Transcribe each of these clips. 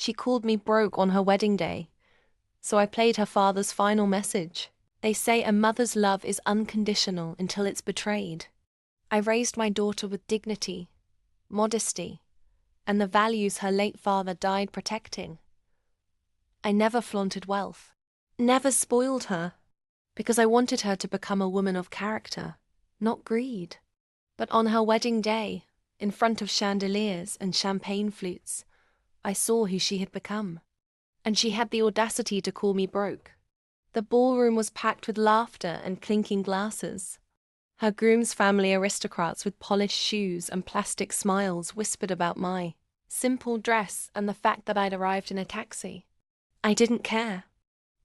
She called me broke on her wedding day, so I played her father's final message. They say a mother's love is unconditional until it's betrayed. I raised my daughter with dignity, modesty, and the values her late father died protecting. I never flaunted wealth, never spoiled her, because I wanted her to become a woman of character, not greed. But on her wedding day, in front of chandeliers and champagne flutes, I saw who she had become. And she had the audacity to call me broke. The ballroom was packed with laughter and clinking glasses. Her groom's family aristocrats with polished shoes and plastic smiles whispered about my simple dress and the fact that I'd arrived in a taxi. I didn't care,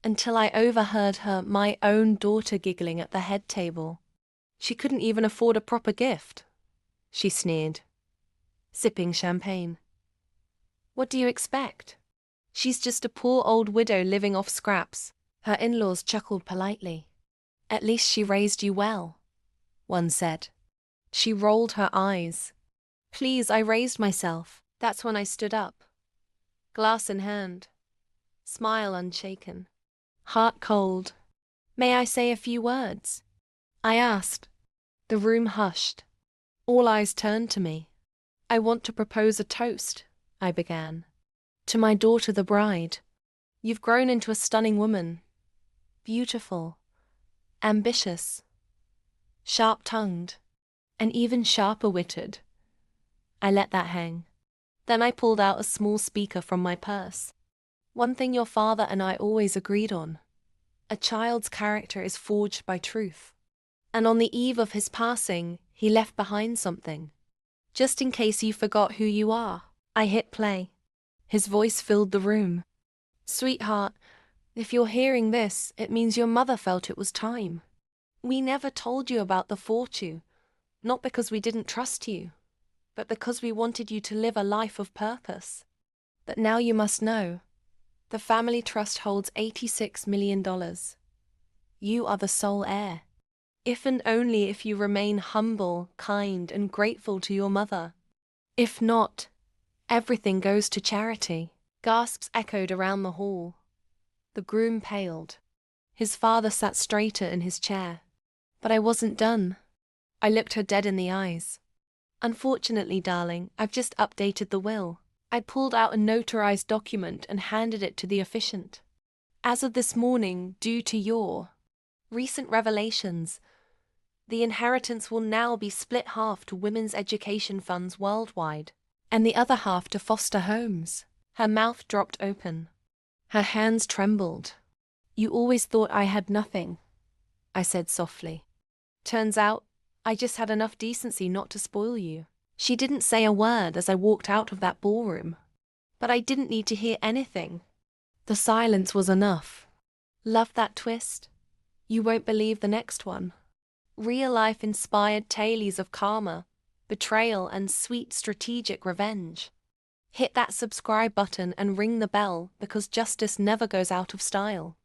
until I overheard my own daughter giggling at the head table. She couldn't even afford a proper gift, she sneered, sipping champagne. What do you expect? She's just a poor old widow living off scraps. Her in-laws chuckled politely. At least she raised you well, one said. She rolled her eyes. Please, I raised myself. That's when I stood up, glass in hand, smile unshaken, heart cold. May I say a few words? I asked. The room hushed. All eyes turned to me. I want to propose a toast, I began. To my daughter, the bride. You've grown into a stunning woman. Beautiful, ambitious, sharp-tongued, and even sharper-witted. I let that hang. Then I pulled out a small speaker from my purse. One thing your father and I always agreed on. A child's character is forged by truth. And on the eve of his passing, he left behind something. Just in case you forgot who you are. I hit play. His voice filled the room. Sweetheart, if you're hearing this, it means your mother felt it was time. We never told you about the fortune, not because we didn't trust you, but because we wanted you to live a life of purpose. But now you must know, the family trust holds $86 million. You are the sole heir. If and only if you remain humble, kind, and grateful to your mother. If not, everything goes to charity. Gasps echoed around the hall. The groom paled. His father sat straighter in his chair. But I wasn't done. I looked her dead in the eyes. Unfortunately, darling, I've just updated the will. I pulled out a notarized document and handed it to the officiant. As of this morning, due to your recent revelations, the inheritance will now be split half to women's education funds worldwide, and the other half to foster homes. Her mouth dropped open. Her hands trembled. You always thought I had nothing, I said softly. Turns out, I just had enough decency not to spoil you. She didn't say a word as I walked out of that ballroom. But I didn't need to hear anything. The silence was enough. Love that twist? You won't believe the next one. Real-life inspired tales of karma, betrayal, and sweet strategic revenge. Hit that subscribe button and ring the bell because justice never goes out of style.